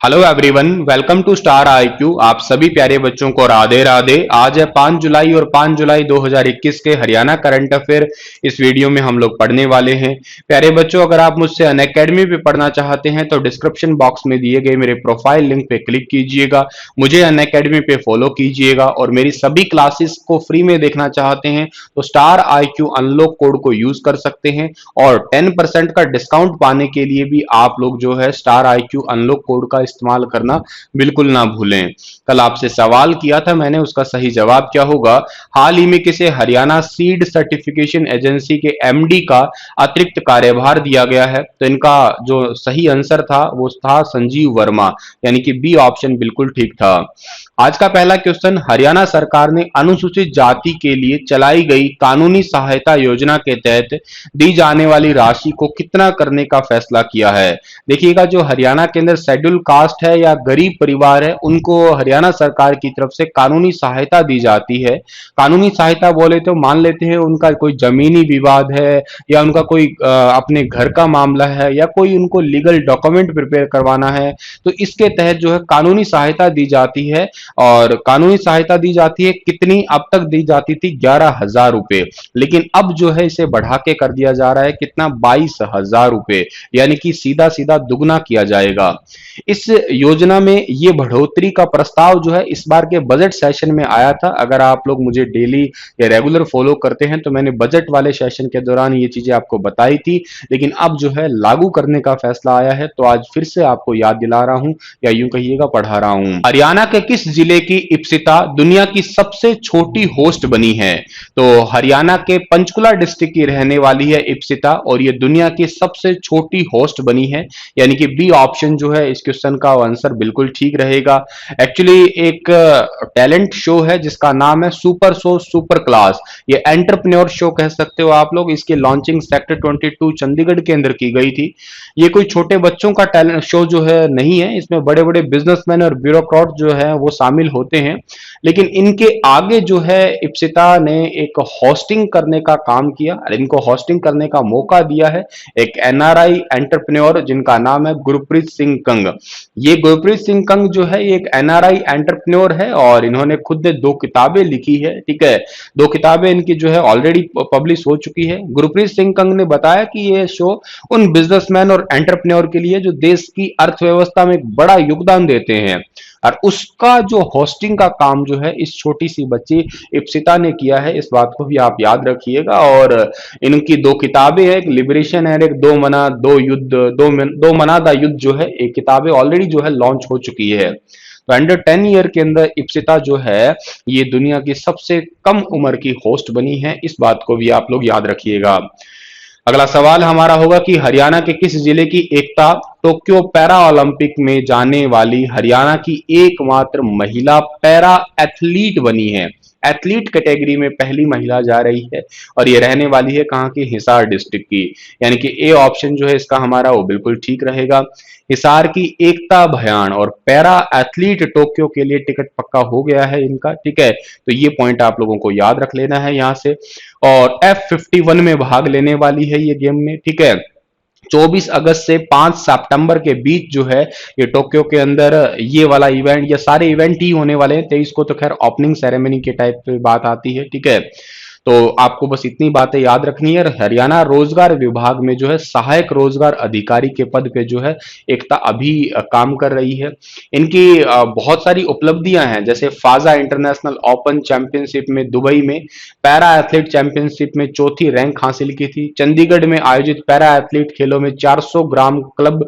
Hello everyone, welcome to Star IQ. आप सभी प्यारे बच्चों को राधे राधे। आज है 5 जुलाई और 5 जुलाई 2021 के हरियाणा करंट अफेयर इस वीडियो में हम लोग पढ़ने वाले हैं। प्यारे बच्चों, अगर आप मुझसे अनअकैडमी पे पढ़ना चाहते हैं तो डिस्क्रिप्शन बॉक्स में दिए गए मेरे प्रोफाइल लिंक पे क्लिक कीजिएगा, मुझे अनअकैडमी पे फॉलो कीजिएगा और मेरी सभी क्लासेस को फ्री में देखना चाहते हैं तो स्टार आईक्यू अनलॉक कोड को यूज कर सकते हैं और 10% का डिस्काउंट पाने के लिए भी आप लोग जो है स्टार आईक्यू अनलॉक कोड का इस्तेमाल करना बिल्कुल ना भूलें। कल आपसे सवाल किया था मैंने, उसका सही जवाब क्या होगा? हाल ही में किसे हरियाणा सीड सर्टिफिकेशन एजेंसी के एमडी का अतिरिक्त कार्यभार दिया गया है? तो इनका जो सही आंसर था वो था संजीव वर्मा, यानी कि बी ऑप्शन बिल्कुल ठीक था। आज का पहला क्वेश्चन, हरियाणा सरकार ने अनुसूचित जाति के लिए चलाई गई कानूनी सहायता योजना के तहत दी जाने वाली राशि को कितना करने का फैसला किया है? देखिएगा, जो हरियाणा के अंदर शेड्यूल कास्ट है या गरीब परिवार है, उनको हरियाणा सरकार की तरफ से कानूनी सहायता दी जाती है। कानूनी सहायता बोले तो मान लेते हैं उनका कोई जमीनी विवाद है या उनका कोई अपने घर का मामला है या कोई उनको लीगल डॉक्यूमेंट प्रिपेयर करवाना है, तो इसके तहत जो है कानूनी सहायता दी जाती है। और कानूनी सहायता दी जाती है कितनी? अब तक दी जाती थी 11,000 रुपए, लेकिन अब जो है इसे बढ़ा के कर दिया जा रहा है कितना? 22,000 रुपए, यानी कि सीधा सीधा दुगना किया जाएगा। इस योजना में ये बढ़ोतरी का प्रस्ताव जो है इस बार के बजट सेशन में आया था। अगर आप लोग मुझे डेली या रेगुलर फॉलो करते हैं तो मैंने बजट वाले सेशन के दौरान ये चीजें आपको बताई थी, लेकिन अब जो है लागू करने का फैसला आया है, तो आज फिर से आपको याद दिला रहा हूं या यूं कहिएगा पढ़ा रहा हूं। हरियाणा के किस जिले की इप्सिता दुनिया की सबसे छोटी होस्ट बनी है? तो हरियाणा के पंचकुला डिस्ट्रिक्ट की रहने वाली है इप्सिता और ये दुनिया की सबसे छोटी होस्ट बनी है, यानी कि बी ऑप्शन जो है इस क्वेश्चन का आंसर बिल्कुल ठीक रहेगा। एक्चुअली एक टैलेंट शो है जिसका नाम है सुपर शो सुपर क्लास, ये एंटरप्रेन्योर शो कह सकते हो आप लोग। इसकी लॉन्चिंग सेक्टर 22 चंडीगढ़ के अंदर की गई थी। ये कोई छोटे बच्चों का टैलेंट शो जो है नहीं है, इसमें बड़े बड़े बिजनेसमैन और ब्यूरोक्रेट जो है वो शामिल होते हैं, लेकिन इनके आगे जो है इप्सिता ने एक होस्टिंग करने का काम किया और इनको होस्टिंग करने का मौका दिया है एक एनआरआई एंटरप्रेन्योर जिनका नाम है गुरप्रीत सिंह कंग। ये गुरप्रीत सिंह कंग जो है एक एनआरआई एंटरप्रेन्योर है और इन्होंने खुद ने 2 किताबें लिखी है, ठीक है। 2 किताबें इनकी जो है ऑलरेडी पब्लिश हो चुकी है। गुरप्रीत सिंह कंग ने बताया कि ये शो उन बिजनेसमैन और एंटरप्रेन्योर के लिए जो देश की अर्थव्यवस्था में एक बड़ा योगदान देते हैं, और उसका जो होस्टिंग का काम जो है इस छोटी सी बच्ची इप्सिता ने किया है। इस बात को भी आप याद रखिएगा। और इनकी 2 किताबें हैं, एक लिबरेशन है, एक दो मना दा युद्ध जो है, एक किताबें ऑलरेडी जो है लॉन्च हो चुकी है। तो अंडर 10 ईयर के अंदर इप्सिता जो है ये दुनिया की सबसे कम उम्र की होस्ट बनी है। इस बात को भी आप लोग याद रखिएगा। अगला सवाल हमारा होगा कि हरियाणा के किस जिले की एकता टोक्यो पैरा ओलंपिक में जाने वाली हरियाणा की एकमात्र महिला पैरा एथलीट बनी है? एथलीट कैटेगरी में पहली महिला जा रही है और ये रहने वाली है कहाँ की? हिसार डिस्ट्रिक्ट की, यानी कि ए ऑप्शन जो है इसका हमारा वो बिल्कुल ठीक रहेगा। हिसार की एकता भयान और पैरा एथलीट टोक्यो के लिए टिकट पक्का हो गया है इनका, ठीक है। तो ये पॉइंट आप लोगों को याद रख लेना है यहां से। और F51 में भाग लेने वाली है ये गेम में, ठीक है। 24 अगस्त से 5 सितंबर के बीच जो है ये टोक्यो के अंदर ये वाला इवेंट, या सारे इवेंट ही होने वाले हैं। 23 को तो खैर ओपनिंग सेरेमनी के टाइप पे बात आती है, ठीक है। तो आपको बस इतनी बातें याद रखनी है। हरियाणा रोजगार विभाग में जो है सहायक रोजगार अधिकारी के पद पे जो है एकता अभी काम कर रही है। इनकी बहुत सारी उपलब्धियां हैं, जैसे फाजा इंटरनेशनल ओपन चैंपियनशिप में दुबई में पैरा एथलीट चैंपियनशिप में चौथी रैंक हासिल की थी। चंडीगढ़ में आयोजित पैरा एथलीट खेलों में 400 ग्राम क्लब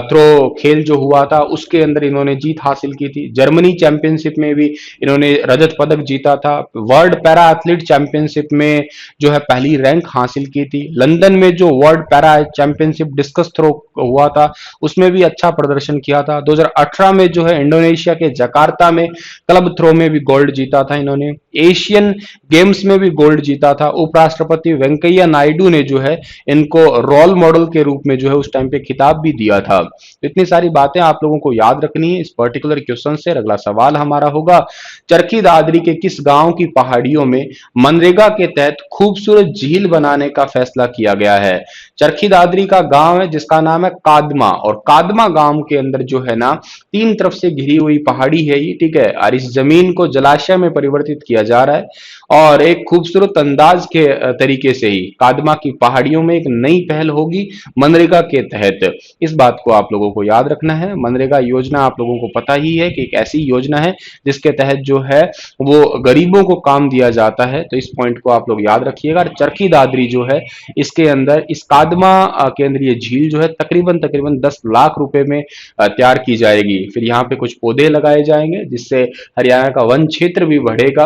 थ्रो खेल जो हुआ था उसके अंदर इन्होंने जीत हासिल की थी। जर्मनी चैंपियनशिप में भी इन्होंने रजत पदक जीता था। वर्ल्ड पैरा एथलीट चैंपियनशिप में जो है पहली रैंक हासिल की थी। लंदन में जो world para championship discus throw हुआ था उसमें भी अच्छा प्रदर्शन किया था। 2018 में जो है इंडोनेशिया के जकार्ता में क्लब थ्रो में भी गोल्ड जीता था इन्होंने। एशियन गेम्स में भी गोल्ड जीता था। उपराष्ट्रपति वेंकैया नायडू ने जो है इनको रोल मॉडल के रूप में जो है उस टाइम पे खिताब भी दिया था। तो इतनी सारी बातें आप लोगों को याद रखनी है इस पर्टिकुलर क्वेश्चन से। अगला सवाल हमारा होगा, चरखी दादरी के किस गांव की पहाड़ियों में मनरेगा मनरेगा के तहत खूबसूरत झील बनाने का फैसला किया गया है। चरखी दादरी का गांव है जिसका नाम है कादमा, और कादमा गांव के अंदर जो है ना, तीन तरफ से घिरी हुई पहाड़ी है ये, ठीक है, और इस जमीन को जलाशय में परिवर्तित किया जा रहा है, और एक खूबसूरत अंदाज के तरीके से ही कादमा की पहाड़ियों में एक नई पहल होगी मनरेगा के तहत। इस बात को आप लोगों को याद रखना है। मनरेगा योजना आप लोगों को पता ही है कि एक ऐसी योजना है जिसके तहत जो है वो गरीबों को काम दिया जाता है, तो इस पॉइंट को आप लोग याद रखिएगा। और चरखी दादरी जो है इसके अंदर इस कादमा के अंदर ये झील जो है तकरीबन तकरीबन 10 लाख रुपए में तैयार की जाएगी। फिर यहाँ पे कुछ पौधे लगाए जाएंगे जिससे हरियाणा का वन क्षेत्र भी बढ़ेगा।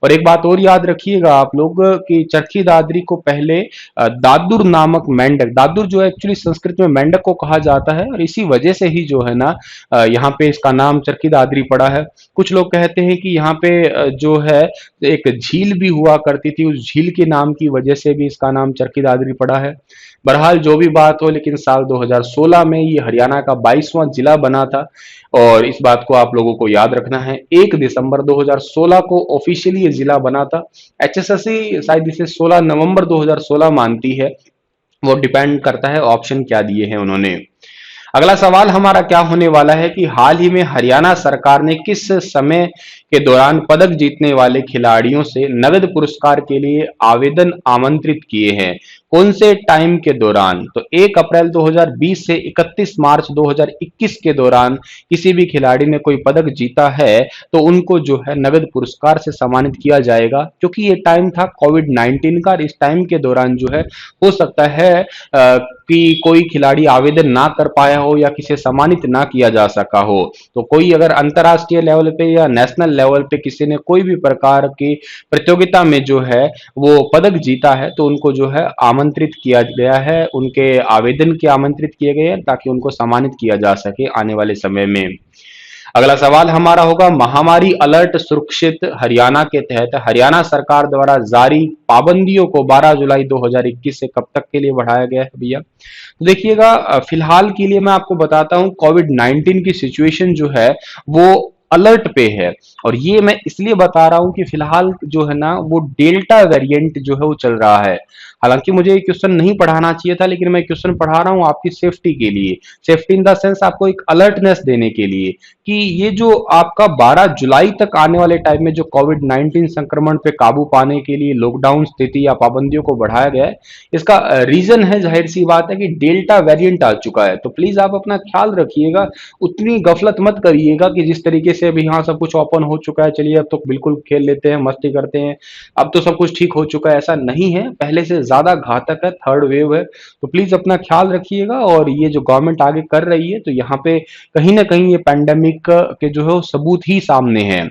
और एक बात और याद रखिएगा आप लोग कि चरखी दादरी को पहले दादुर नामक मेंढक, दादुर जो है एक्चुअली संस्कृत में मेंढक को कहा जाता है, और इसी वजह से ही जो है ना यहाँ पे इसका नाम चरखी दादरी पड़ा है। कुछ लोग कहते हैं कि यहाँ पे जो है एक झील भी हुआ करती थी, उस झील के नाम की वजह से भी इसका नाम चरखी दादरी पड़ा है। बहरहाल जो भी बात हो, लेकिन साल 2016 में ये हरियाणा का 22वां जिला बना था, और इस बात को आप लोगों को याद रखना है। 1 दिसंबर 2016 को ऑफिशियली ये जिला बना था। एचएसएससी शायद इसे 16 नवंबर 2016 मानती है, वो डिपेंड करता है ऑप्शन क्या दिए हैं उन्होंने। अगला सवाल हमारा क्या होने वाला है कि हाल ही में हरियाणा सरकार ने किस समय के दौरान पदक जीतने वाले खिलाड़ियों से नगद पुरस्कार के लिए आवेदन आमंत्रित किए हैं? कौन से टाइम के दौरान? तो 1 अप्रैल 2020 से 31 मार्च 2021 के दौरान किसी भी खिलाड़ी ने कोई पदक जीता है तो उनको जो है नगद पुरस्कार से सम्मानित किया जाएगा, क्योंकि ये टाइम था कोविड-19 का, और इस टाइम के दौरान जो है हो सकता है कि कोई खिलाड़ी आवेदन ना कर पाया हो या किसे सम्मानित ना किया जा सका हो। तो कोई अगर अंतर्राष्ट्रीय लेवल पे या नेशनल लेवल पे किसी ने कोई भी प्रकार की प्रतियोगिता में जो है वो पदक जीता है तो उनको जो है आमंत्रित किया गया है, उनके आवेदन के आमंत्रित किए गए हैं ताकि उनको सम्मानित किया जा सके आने वाले समय में। अगला सवाल हमारा होगा महामारी अलर्ट सुरक्षित हरियाणा के तहत हरियाणा सरकार द्वारा जारी पाबंदियों को 12 जुलाई 2021 से कब तक के लिए बढ़ाया गया है भैया? तो देखिएगा, फिलहाल के लिए मैं आपको बताता हूं कोविड-19 की सिचुएशन जो है वो अलर्ट पे है, और ये मैं इसलिए बता रहा हूं कि फिलहाल जो है ना वो डेल्टा वेरिएंट जो है वो चल रहा है। हालांकि मुझे ये क्वेश्चन नहीं पढ़ाना चाहिए था, लेकिन मैं क्वेश्चन पढ़ा रहा हूं आपकी सेफ्टी के लिए, सेफ्टी इन द सेंस आपको एक अलर्टनेस देने के लिए कि ये जो आपका 12 जुलाई तक आने वाले टाइम में जो कोविड-19 संक्रमण पे काबू पाने के लिए लॉकडाउन स्थिति या पाबंदियों को बढ़ाया गया है, इसका रीजन है, जाहिर सी बात है कि डेल्टा वेरिएंट आ चुका है। तो प्लीज आप अपना ख्याल रखिएगा, उतनी गफलत मत करिएगा कि जिस तरीके से अभी हाँ सब कुछ ओपन हो चुका है, चलिए अब तो बिल्कुल खेल लेते हैं, मस्ती करते हैं, अब तो सब कुछ ठीक हो चुका है, ऐसा नहीं है। पहले से ज्यादा घातक है, थर्ड वेव है। तो प्लीज अपना ख्याल रखिएगा, और ये जो गवर्नमेंट आगे कर रही है तो यहाँ पे कहीं ना कहीं ये पैंडेमिक के जो है वो सबूत ही सामने हैं।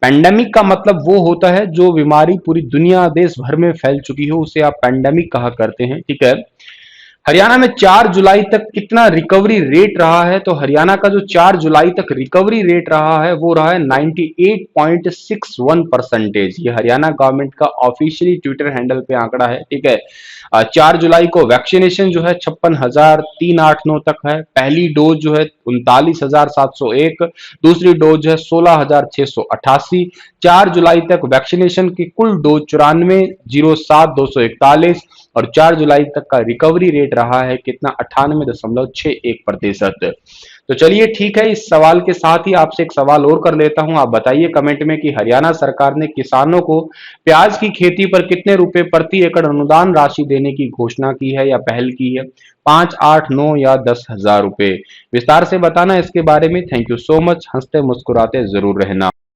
पैंडेमिक का मतलब वो होता है जो बीमारी पूरी दुनिया देश भर में फैल चुकी हो, उसे आप पैंडेमिक कहा करते हैं, ठीक है। हरियाणा में 4 जुलाई तक कितना रिकवरी रेट रहा है? तो हरियाणा का जो 4 जुलाई तक रिकवरी रेट रहा है वो रहा है 98.61%। ये हरियाणा गवर्नमेंट का ऑफिशियली ट्विटर हैंडल पे आंकड़ा है, ठीक है। 4 जुलाई को वैक्सीनेशन जो है 56,389 तक है। पहली डोज जो है 39,701, दूसरी डोज जो है 16,688। 4 जुलाई तक वैक्सीनेशन की कुल डोज 94,07,241, और 4 जुलाई तक का रिकवरी रेट रहा है कितना? 98.61%। तो चलिए ठीक है, इस सवाल के साथ ही आपसे एक सवाल और कर लेता हूं। आप बताइए कमेंट में कि हरियाणा सरकार ने किसानों को प्याज की खेती पर कितने रुपए प्रति एकड़ अनुदान राशि देने की घोषणा की है या पहल की है? 5, 8, 9 या 10,000 रुपए? विस्तार से बताना इसके बारे में। Thank you so much. हंसते मुस्कुराते जरूर रहना।